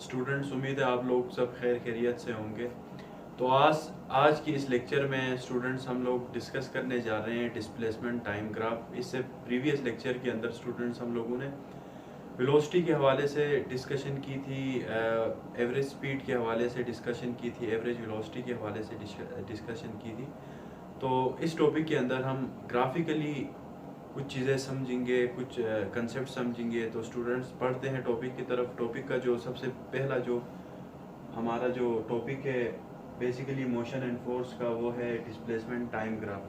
Students, उम्मीद है आप लोग सब खैर खैरियत से होंगे। तो आज की इस लेक्चर में स्टूडेंट्स हम लोग डिस्कस करने जा रहे हैं डिस्प्लेसमेंट टाइम ग्राफ। इससे प्रीवियस लेक्चर के अंदर स्टूडेंट्स हम लोगों ने वेलोसिटी के हवाले से डिस्कशन की थी, एवरेज स्पीड के हवाले से डिस्कशन की थी, एवरेज वेलोसिटी के हवाले से डिस्कशन की थी। तो इस टॉपिक के अंदर हम ग्राफिकली कुछ चीज़ें समझेंगे, कुछ कंसेप्ट समझेंगे। तो स्टूडेंट्स पढ़ते हैं टॉपिक की तरफ। टॉपिक का जो सबसे पहला जो हमारा जो टॉपिक है बेसिकली मोशन एंड फोर्स का, वो है डिस्प्लेसमेंट टाइम ग्राफ।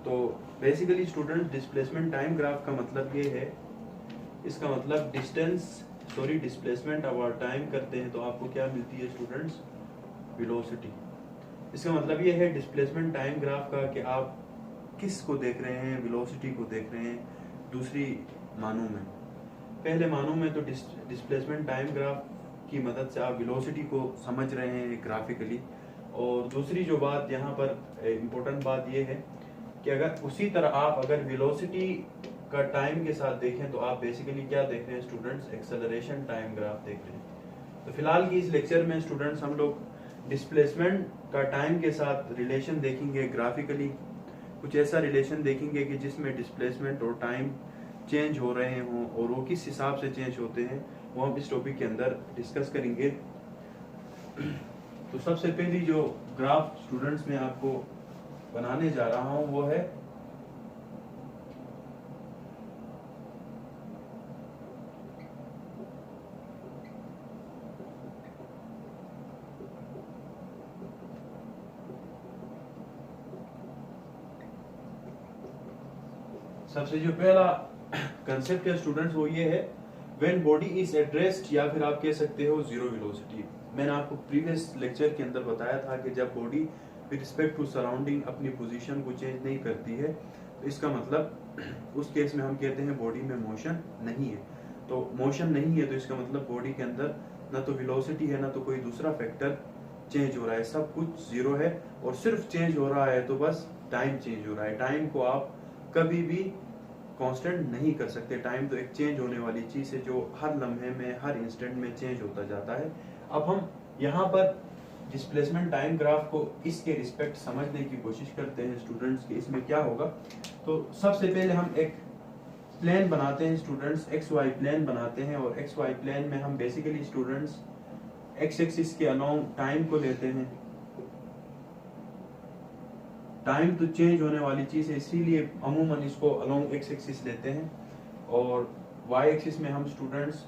तो basically students displacement time graph का मतलब ये है, इसका मतलब डिस्प्लेसमेंट अवर टाइम करते हैं तो आपको क्या मिलती है स्टूडेंट्स? वेलोसिटी। इसका मतलब ये है डिस्प्लेसमेंट टाइम ग्राफ का कि आप किस को देख रहे हैं? वेलोसिटी को देख रहे हैं दूसरी मानों में। पहले मानों में तो डिस्प्लेसमेंट टाइम ग्राफ की मदद से आप वेलोसिटी को समझ रहे हैं ग्राफिकली। और दूसरी जो बात यहाँ पर इम्पोर्टेंट बात ये है कि अगर उसी तरह आप अगर वेलोसिटी का टाइम के साथ देखें तो आप बेसिकली क्या देख रहे हैं स्टूडेंट्स? एक्सेलरेशन टाइम ग्राफ देख रहे हैं। तो फिलहाल की इस लेक्चर में स्टूडेंट्स हम लोग डिस्प्लेसमेंट का टाइम के साथ रिलेशन देखेंगे ग्राफिकली। कुछ ऐसा रिलेशन देखेंगे कि जिसमें डिस्प्लेसमेंट और टाइम चेंज हो रहे हों और वो किस हिसाब से चेंज होते हैं, वो हम इस टॉपिक के अंदर डिस्कस करेंगे। तो सबसे पहली जो ग्राफ स्टूडेंट्स में आपको बनाने जा रहा हूं वो है सबसे जो पहला कंसेप्ट है स्टूडेंट्स वो ये है when body is at rest, या फिर आप कह सकते हो जीरो वेलोसिटी। मैंने आपको प्रीवियस लेक्चर के अंदर बताया था कि जब body with respect to surrounding अपनी पोजीशन को चेंज नहीं करती है तो इसका मतलब उस केस में हम कहते हैं बॉडी में मोशन नहीं है। तो मोशन नहीं है तो इसका मतलब बॉडी के अंदर ना तो वेलोसिटी है ना तो कोई दूसरा फैक्टर चेंज हो रहा है, सब कुछ जीरो है। और सिर्फ चेंज हो रहा है तो बस टाइम चेंज हो रहा है। टाइम को आप कभी भी कांस्टेंट नहीं कर सकते। टाइम तो एक चेंज होने वाली चीज है जो हर लम्हे में, हर इंस्टेंट में चेंज होता जाता है। अब हम यहाँ पर डिस्प्लेसमेंट टाइम ग्राफ को इसके रिस्पेक्ट समझने की कोशिश करते हैं स्टूडेंट्स कि इसमें क्या होगा। तो सबसे पहले हम एक प्लेन बनाते हैं स्टूडेंट्स, एक्स वाई प्लेन बनाते हैं। और एक्स वाई प्लेन में हम बेसिकली स्टूडेंट्स एक्स एक्सिस के अलोंग टाइम को लेते हैं। टाइम तो चेंज होने वाली चीज है, इसीलिए अमूमन इसको अलोंग एक्स एक्सिस लेते हैं। और वाई एक्सिस में हम स्टूडेंट्स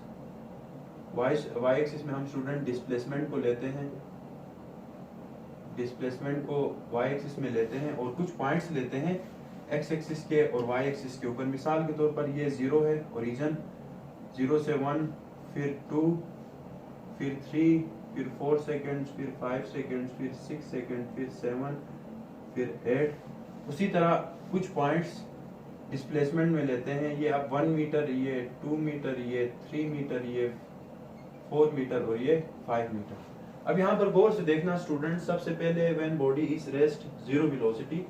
वाई एक्सिस में हम स्टूडेंट डिस्प्लेसमेंट को लेते हैं। डिस्प्लेसमेंट को वाई एक्सिस में लेते हैं और कुछ पॉइंट्स लेते हैं एक्स एक्सिस के और वाई एक्सिस के ऊपर। मिसाल के तौर पर ये 0 है, ओरिजिन 0 से 1, फिर 2, फिर 3, फिर 4 सेकेंड्स, फिर 5 सेकेंड्स, फिर 6 सेकेंड, फिर 7, फिर 8। उसी तरह कुछ पॉइंट्स डिस्प्लेसमेंट में लेते हैं। ये अब 1 मीटर, ये 2 मीटर, ये 3 मीटर, ये 4 मीटर और ये 5 मीटर। अब यहाँ पर गौर से देखना स्टूडेंट, सबसे पहले when body is rest zero velocity.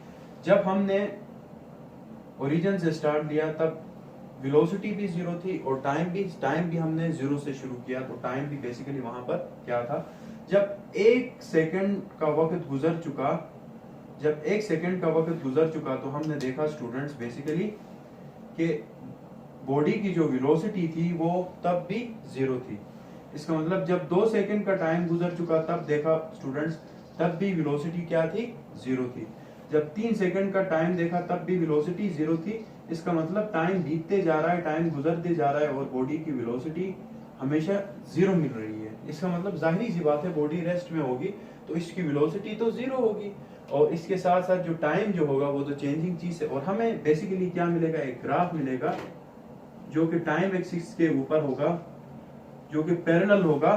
जब हमने ओरिजिन से स्टार्ट लिया तब वेलोसिटी भी जीरो थी और टाइम भी हमने जीरो से शुरू किया। तो टाइम भी बेसिकली वहां पर क्या था, जब 1 सेकंड का वक्त गुजर चुका तो हमने देखा स्टूडेंट्स बेसिकली कि बॉडी की जो वेलोसिटी थी वो तब भी जीरो थी। इसका मतलब जब 2 सेकंड का टाइम गुजर चुका तब देखा स्टूडेंट्स तब भी वेलोसिटी क्या थी? जीरो थी। जब 3 सेकंड का टाइम देखा तब भी वेलोसिटी जीरो थी। इसका मतलब टाइम बीतते जा रहा है, टाइम गुजरते जा रहा है और बॉडी की वेलोसिटी हमेशा जीरो मिल रही है। इसका मतलब जाहिर सी बात है बॉडी रेस्ट में होगी तो इसकी वेलोसिटी तो जीरो होगी। और इसके साथ साथ जो टाइम जो होगा वो तो चेंजिंग चीज है। और हमें बेसिकली क्या मिलेगा? एक ग्राफ मिलेगा जो कि टाइम एक्सिस के ऊपर होगा, जो कि पैरेलल होगा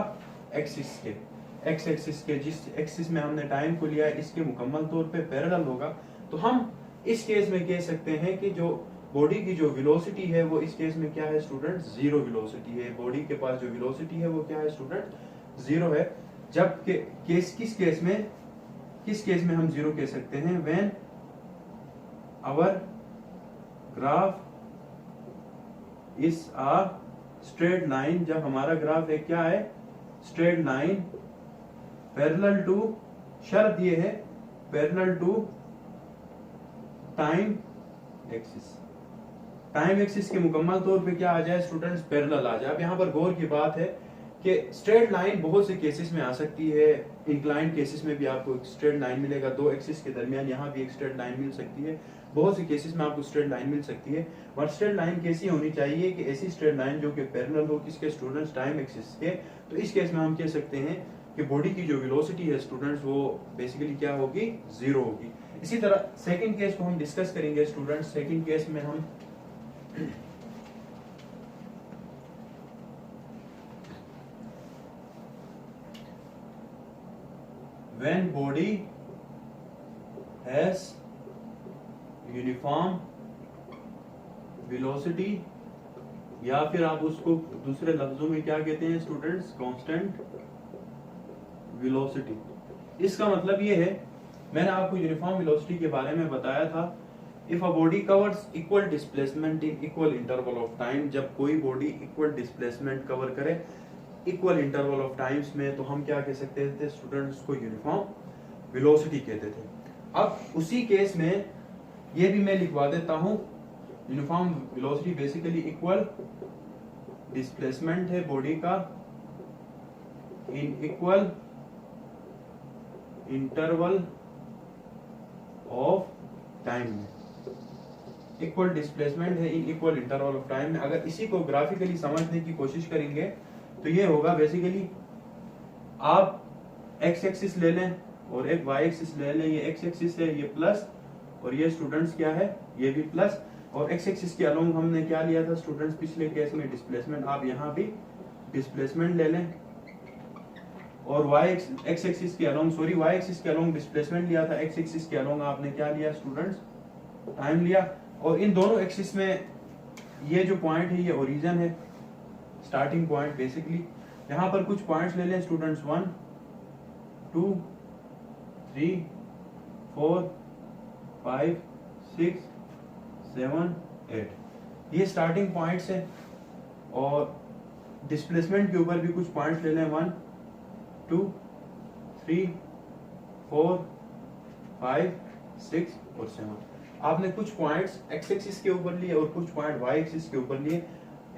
एक्स एक्सिस के। जिस एक्सिस में हमने टाइम को लिया है इसके मुकम्मल तौर पे पैरेलल होगा। तो हम इस केस में कह सकते हैं कि जो बॉडी की जो वेलोसिटी है वो इस केस में क्या है स्टूडेंट? जीरो वेलोसिटी है। बॉडी के पास जो वेलोसिटी है वो क्या है स्टूडेंट? जीरो है। जब किस केस में हम जीरो कह सकते हैं? When our graph is a straight line. जब हमारा ग्राफ एक क्या है? स्ट्रेट लाइन पैरेलल टू, शर्त ये है parallel to time axis. Time axis के मुकम्मल तौर पे क्या आ जाए स्टूडेंट्स, पैरेलल आ जाए। अब यहाँ पर गौर की बात है कि स्ट्रेट लाइन बहुत से केसेस में आ सकती है, इंक्लाइंड केसेस में भी आपको एक स्ट्रेट लाइन मिलेगा, दो एक्सिस के दरमियान यहाँ भी एक स्ट्रेट लाइन मिल सकती है, बहुत से केसेस में आपको स्ट्रेट लाइन मिल सकती है। और स्ट्रेट लाइन कैसी होनी चाहिए कि ऐसी स्ट्रेट लाइन जो कि पैरेलल हो किसके स्टूडेंट्स, टाइम एक्सिस के। तो इस केस में हम कह सकते हैं कि बॉडी की जो वेलोसिटी है स्टूडेंट्स वो बेसिकली क्या होगी, जीरो होगी। इसी तरह सेकंड केस को हम डिस्कस करेंगे स्टूडेंट्स। सेकंड केस में हम when body has uniform velocity, या फिर आप उसको दूसरे लफ्जों में क्या कहते हैं स्टूडेंट्स, कांस्टेंट वेलोसिटी। इसका मतलब ये है, मैंने आपको यूनिफॉर्म वेलोसिटी के बारे में बताया था, if a body covers equal displacement in equal interval of time, जब कोई बॉडी इक्वल डिस्प्लेसमेंट कवर करे इक्वल इंटरवल ऑफ टाइम्स में, तो हम क्या कह सकते थे स्टूडेंट्स को यूनिफॉर्म वेलोसिटी कहते थे। अब उसी केस में ये भी मैं लिखवा देता हूं, uniform velocity basically equal displacement है बॉडी का इन इक्वल इंटरवल ऑफ टाइम में, इक्वल डिस्प्लेसमेंट है इन इक्वल इंटरवल ऑफ टाइम में। अगर इसी को ग्राफिकली समझने की कोशिश करेंगे तो ये होगा बेसिकली, आप एक्स एक्सिस ले लें और एक वाई एक्सिस ले लें, ये एक्स एक्सिस है ये प्लस और ये स्टूडेंट्स क्या है, ये भी प्लस, और एक्स एक्सिस के अलोंग हमने क्या लिया था स्टूडेंट्स पिछले केस में, डिस्प्लेसमेंट। आप यहाँ भी डिस्प्लेसमेंट ले लें और वाई एक्स एक्सिस के अलोंग, सॉरी वाई एक्सिस के अलोंग डिस्प्लेसमेंट लिया था, एक्स एक्सिस के अलोंग आपने क्या लिया स्टूडेंट्स, टाइम लिया। और इन दोनों एक्सिस में ये जो पॉइंट है ये ओरिजिन है, स्टार्टिंग पॉइंट बेसिकली। यहां पर कुछ पॉइंट्स ले लें स्टूडेंट्स, 1 2 3 4 5 6 7 8, ये स्टार्टिंग पॉइंट्स है। और डिस्प्लेसमेंट के ऊपर भी कुछ पॉइंट्स ले लें, 1 2 3 4 5 6 और 7। आपने कुछ पॉइंट्स एक्स एक्सिस के ऊपर लिए और कुछ पॉइंट वाई एक्सिस के ऊपर लिए।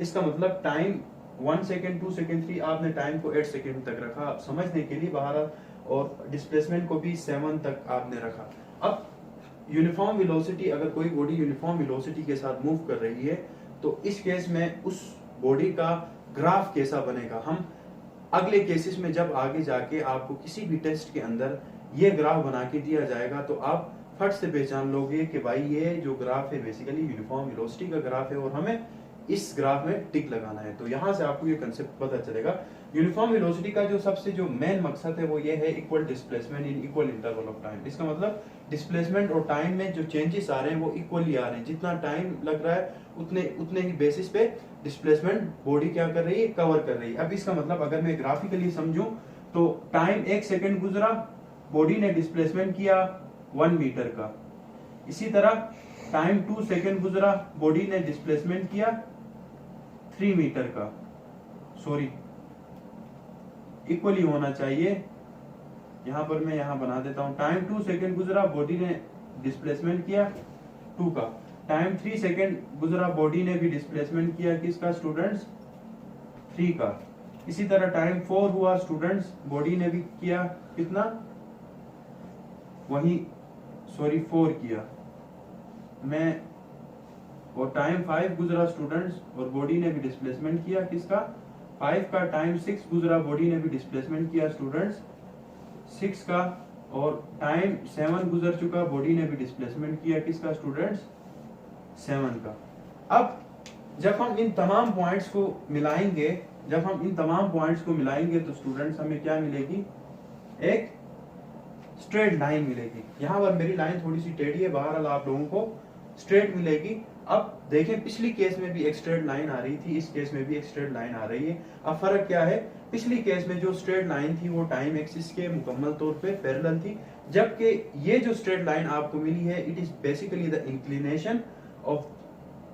इसका मतलब टाइम 1 सेकेंड 2 सेकेंड 3, आपने टाइम को 8 सेकेंड तक रखा आप समझने के लिए बाहर, और डिस्प्लेसमेंट को भी 7 तक आपने रखा। अब यूनिफॉर्म वेलोसिटी, अगर कोई बॉडी यूनिफॉर्म वेलोसिटी के साथ मूव कर रही है तो इस केस में उस बॉडी का ग्राफ कैसा बनेगा, हम अगले केसेस में जब आगे जाके आपको किसी भी टेस्ट के अंदर ये ग्राफ बना के दिया जाएगा तो आप फट से पहचान लोगे कि भाई ये जो ग्राफ है बेसिकली यूनिफॉर्म वेलोसिटी का ग्राफ है और हमें इस ग्राफ में टिक लगाना है। तो यहां से आपको ये कंसेप्ट पता चलेगा। यूनिफॉर्म वेलोसिटी का जो सबसे जो मेन मकसद है वो ये है equal displacement in equal interval of time. इसका मतलब डिस्प्लेसमेंट और टाइम में जो चेंजेस आ रहे हैं वो इक्वली आ रहे हैं, जितना टाइम लग रहा है उतने ही बेसिस पे डिस्प्लेसमेंट बॉडी क्या कर रही है, कवर कर रही है। अब इसका मतलब अगर मैं ग्राफिकली समझूं तो टाइम 1 सेकेंड गुजरा, बॉडी ने डिस्प्लेसमेंट किया 1 मीटर का। इसी तरह टाइम 2 सेकेंड गुजरा, बॉडी ने डिस्प्लेसमेंट किया 3 मीटर का, सॉरी इक्वली होना चाहिए, यहां पर मैं यहां बना देता हूं। टाइम 2 सेकेंड गुजरा, बॉडी ने डिस्प्लेसमेंट किया 2 का। टाइम 3 सेकेंड गुजरा, बॉडी ने भी डिस्प्लेसमेंट किया किसका स्टूडेंट्स, 3 का। इसी तरह टाइम 4 हुआ स्टूडेंट्स, बॉडी ने भी किया कितना, वही सॉरी 4 किया मैं। और टाइम 5 गुजरा स्टूडेंट्स और बॉडी ने भी डिस्प्लेसमेंट किया किसका, 5 का। टाइम 6 गुजरा, बॉडी ने भी डिस्प्लेसमेंट किया स्टूडेंट्स 6 का। और टाइम 7 गुजर चुका, बॉडी ने भी डिस्प्लेसमेंट किया किसका स्टूडेंट्स, 7 का। अब जब हम इन तमाम पॉइंट्स को मिलाएंगे, तो स्टूडेंट्स हमें क्या मिलेगी, एक स्ट्रेट लाइन मिलेगी। यहाँ पर मेरी लाइन थोड़ी सी टेढ़ी है, बहरहाल आप लोगों को स्ट्रेट मिलेगी। अब देखें पिछली केस में भी एक स्ट्रेट लाइन आ रही थी, इस केस में भी एक स्ट्रेट लाइन आ रही है। अब फर्क क्या है, पिछली केस में जो स्ट्रेट लाइन थी वो टाइम एक्सिस के मुकम्मल तौर पे पैरेलल थी, जबकि ये जो स्ट्रेट लाइन आपको मिली है it is basically the inclination of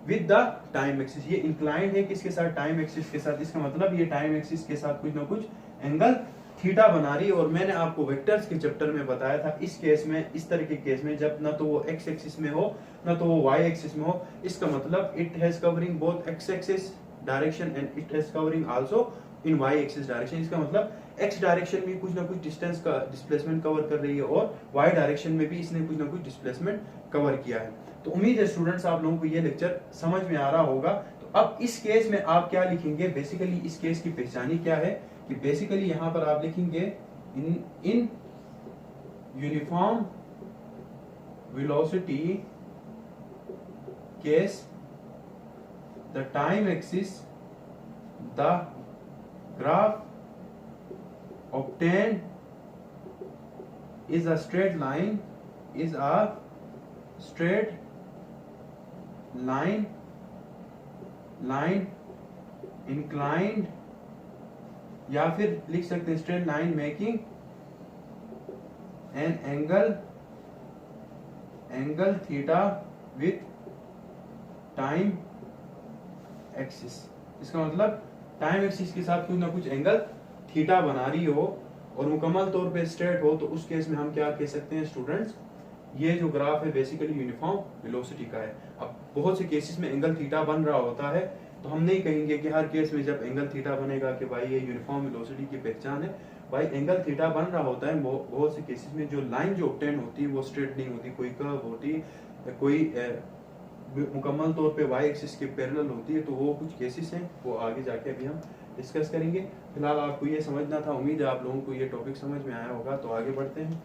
with the time axis. ये इंक्लाइंड है किसके साथ, टाइम एक्सिस के साथ। इसका मतलब ये टाइम एक्सिस के साथ कुछ ना कुछ एंगल थीटा बना रही है। और मैंने आपको वेक्टर्स के चैप्टर में बताया था, इस केस में, इस तरह के केस में जब ना तो वो एक्स एक्सिस में हो ना तो वो वाई एक्सिस में हो, इसका मतलब it has covering both X axis direction and it has covering also in Y axis direction. इसका मतलब एक्स डायरेक्शन में कुछ ना कुछ डिस्टेंस का डिस्प्लेसमेंट कवर कर रही है और वाई डायरेक्शन में भी इसने कुछ ना कुछ डिस्प्लेसमेंट कवर किया है। तो उम्मीद है स्टूडेंट्स आप लोगों को ये लेक्चर समझ में आ रहा होगा। तो अब इस केस में आप क्या लिखेंगे, बेसिकली इस केस की पहचानी क्या है कि बेसिकली यहां पर आप लिखेंगे in uniform velocity case the time axis the graph obtained is a straight line inclined, या फिर लिख सकते हैं straight line making an angle theta with time axis. इसका मतलब टाइम एक्सिस के साथ कुछ ना कुछ एंगल थीटा बना रही हो और मुकम्मल तौर पे स्ट्रेट हो, तो उस केस में हम क्या कह सकते हैं स्टूडेंट्स, ये जो ग्राफ है बेसिकली यूनिफॉर्म वेलोसिटी का है। अब बहुत से केसेस में एंगल थीटा बन रहा होता है, तो हम नहीं कहेंगे कि हर केस में जब एंगल थीटा बनेगा कि भाई ये यूनिफॉर्म वेलोसिटी की पहचान है। भाई एंगल थीटा बन रहा होता है बहुत से केसेस में, जो लाइन जो ऑब्टेन होती है वो स्ट्रेट नहीं होती, कोई कर्व होती है, कोई मुकम्मल तौर पे वाई एक्सिस के पैरेलल होती है। तो वो कुछ केसेस हैं, वो आगे जाके अभी हम डिस्कस करेंगे। फिलहाल आपको ये समझना था, उम्मीद है आप लोगों को ये टॉपिक समझ में आया होगा। तो आगे बढ़ते हैं।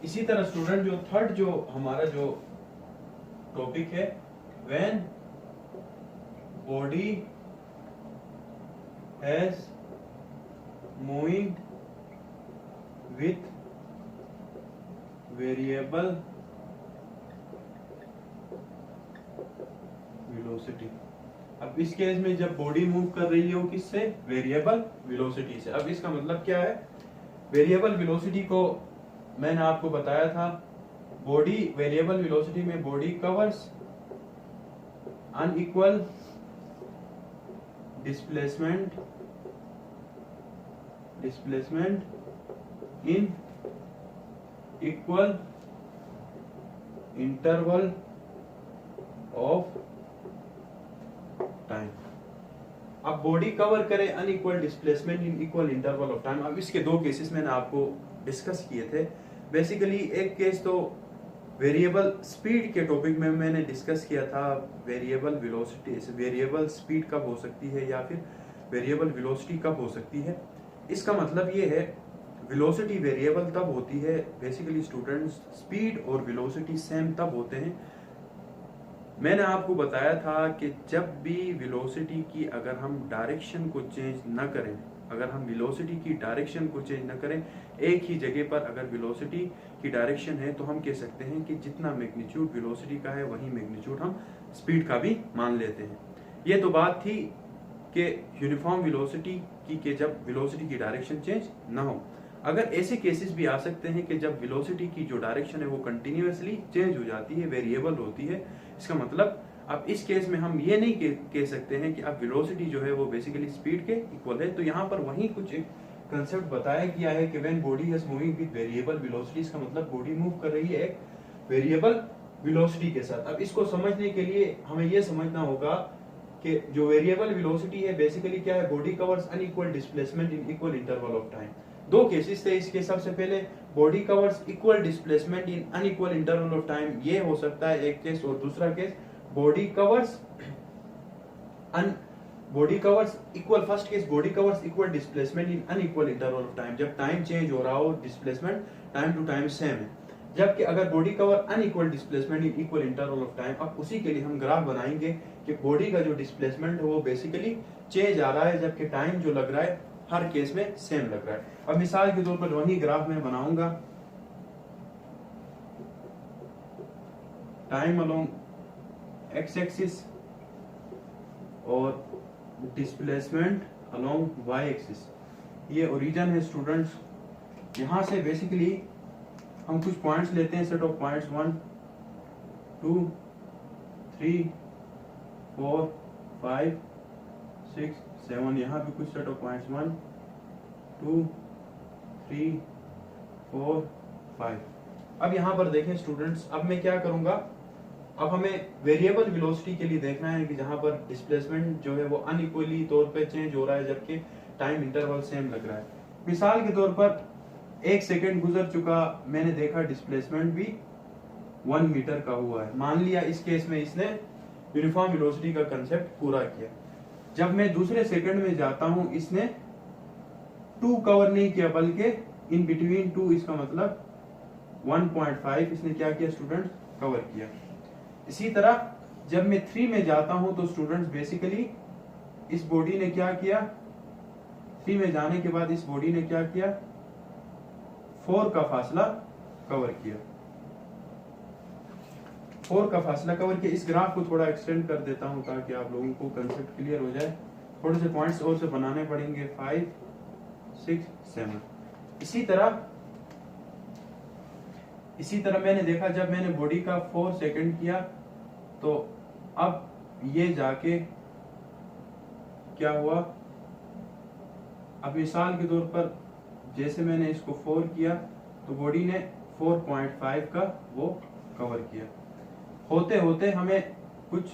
इसी तरह स्टूडेंट जो थर्ड जो हमारा जो टॉपिक है, when body has moving with variable velocity. अब इस केस में जब बॉडी मूव कर रही है वो किससे, वेरिएबल वेलोसिटी से। अब इसका मतलब क्या है, वेरिएबल वेलोसिटी को मैंने आपको बताया था, बॉडी वेरिएबल वेलोसिटी में body covers unequal displacement in equal interval of time. अब बॉडी कवर करे unequal displacement in equal interval of time. अब इसके दो केसेस मैंने आपको डिस्कस किए थे। बेसिकली एक केस तो वेरिएबल स्पीड के टॉपिक में मैंने डिस्कस किया था, वेरिएबल वेलोसिटी, वेरिएबल स्पीड कब हो सकती है या फिर वेरिएबल वेलोसिटी कब हो सकती है। इसका मतलब ये है, वेलोसिटी वेरिएबल तब होती है बेसिकली स्टूडेंट्स, स्पीड और वेलोसिटी सेम तब होते हैं। मैंने आपको बताया था कि जब भी वेलोसिटी की अगर हम डायरेक्शन को चेंज न करें, अगर हम वेलोसिटी की डायरेक्शन को चेंज न करें, एक ही जगह पर अगर वेलोसिटी की डायरेक्शन है, तो हम कह सकते हैं कि जितना मैग्नीट्यूड वेलोसिटी का है वही मैग्नीट्यूड हम स्पीड का भी मान लेते हैं। ये तो बात थी कि यूनिफॉर्म वेलोसिटी की कि जब वेलोसिटी की डायरेक्शन चेंज ना हो। अगर ऐसे केसेस भी आ सकते हैं कि जब वेलोसिटी की जो डायरेक्शन है वो कंटिन्यूअसली चेंज हो जाती है, वेरिएबल होती है। इसका मतलब अब इस केस में हम ये नहीं कह सकते हैं कि अब वेलोसिटी जो है वो बेसिकली स्पीड के इक्वल है। तो यहाँ पर वही कुछ एक कंसेप्ट बताया गया है कि when body is moving with variable velocity, इसका मतलब बॉडी मूव कर रही है एक वेरिएबल वेलोसिटी के साथ। अब इसको समझने के लिए हमें ये समझना होगा कि जो वेरिएबल वेलोसिटी है बेसिकली क्या है, body covers unequal displacement in equal interval of time. दो केसेस थे इसके। सबसे पहले body covers equal displacement in unequal interval of time, ये हो सकता है एक केस। और दूसरा case body covers equal, first case body covers equal displacement in unequal interval of time, जब टाइम चेंज हो रहा हो, displacement time to time same है। जबकि अगर body cover unequal displacement in equal interval of time, अब उसी के लिए हम ग्राफ बनाएंगे कि बॉडी का जो डिस्प्लेसमेंट है वो बेसिकली चेंज आ रहा है, जबकि टाइम जो लग रहा है हर केस में सेम लग रहा है। अब मिसाल के तौर पर वही ग्राफ में बनाऊंगा, टाइम अलोंग एक्स एक्सिस और डिस्प्लेसमेंट अलोंग वाई एक्सिस। ये ओरिजिन है स्टूडेंट्स। यहां से बेसिकली हम कुछ पॉइंट्स लेते हैं, सेट ऑफ पॉइंट्स 1 2 3 4 5 6 7। यहाँ भी कुछ सेट ऑफ पॉइंट्स 1 2 3 4 5। अब यहाँ पर देखें स्टूडेंट्स, अब मैं क्या करूँगा, अब हमें वेरिएबल वेलोसिटी के लिए देखना है कि जहाँ पर डिस्प्लेसमेंट जो है वो अनइक्वली तौर पे चेंज हो रहा है जबकि टाइम इंटरवल सेम लग रहा है। मिसाल के तौर पर 1 सेकेंड गुजर चुका, मैंने देखा डिस्प्लेसमेंट भी 1 मीटर का हुआ है। मान लिया इस केस में इसने यूनिफॉर्म वेलोसिटी का कंसेप्ट पूरा किया। जब मैं दूसरे सेकंड में जाता हूं, इसने 2 कवर नहीं किया बल्कि इन बिटवीन 2, इसका मतलब 1.5 इसने क्या किया स्टूडेंट्स, कवर किया। इसी तरह जब मैं 3 में जाता हूं तो स्टूडेंट्स बेसिकली इस बॉडी ने क्या किया, 3 में जाने के बाद इस बॉडी ने क्या किया, 4 का फासला कवर किया। 4 का फासला कवर किया। इस ग्राफ को थोड़ा एक्सटेंड कर देता हूं ताकि आप लोगों को कंसेप्ट क्लियर हो जाए। थोड़े से पॉइंट्स और से बनाने पड़ेंगे, 5 6 7। इसी तरह मैंने देखा जब मैंने बॉडी का 4 सेकंड किया तो अब ये जाके क्या हुआ, अब मिसाल के तौर पर जैसे मैंने इसको 4 किया तो बॉडी ने 4.5 का वो कवर किया। होते होते हमें कुछ,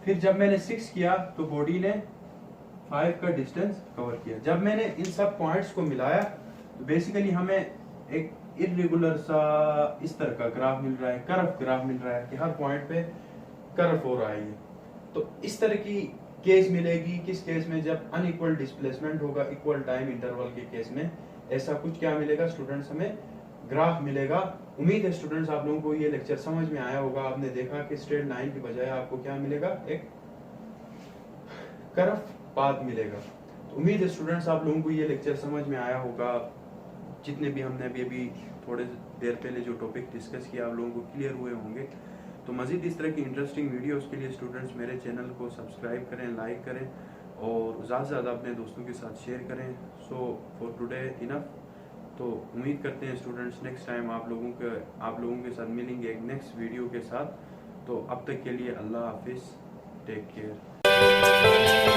फिर जब मैंने 6 किया तो बॉडी ने 5 का डिस्टेंस कवर किया। जब मैंने इन सब पॉइंट्स को मिलाया तो बेसिकली हमें एक इरेगुलर सा इस तरह का ग्राफ मिल रहा है, कर्व ग्राफ मिल रहा है कि हर पॉइंट पे कर्व हो रहा है ये। तो इस तरह की केस मिलेगी किस केस में, जब अनइक्वल डिस्प्लेसमेंट होगा इक्वल टाइम इंटरवल के केस में ऐसा कुछ क्या मिलेगा स्टूडेंट्स, हमें ग्राफ मिलेगा। उम्मीद है स्टूडेंट्स आप लोगों को ये लेक्चर समझ में आया होगा। आपने देखा कि स्ट्रेट लाइन की बजाय आपको क्या मिलेगा, एक कर्व पाथ मिलेगा। तो उम्मीद है स्टूडेंट्स आप लोगों को ये लेक्चर समझ में आया होगा। जितने भी हमने अभी थोड़े देर पहले जो टॉपिक डिस्कस किया आप लोगों को क्लियर हुए होंगे। तो मज़ीद इस तरह की इंटरेस्टिंग वीडियोस के लिए स्टूडेंट्स मेरे चैनल को सब्सक्राइब करें, लाइक करें और ज़्यादा से ज़्यादा अपने दोस्तों के साथ शेयर करें। So for today enough. तो उम्मीद करते हैं स्टूडेंट्स नेक्स्ट टाइम आप लोगों के साथ मिलेंगे एक नेक्स्ट वीडियो के साथ। तो अब तक के लिए अल्लाह हाफिज़, टेक केयर।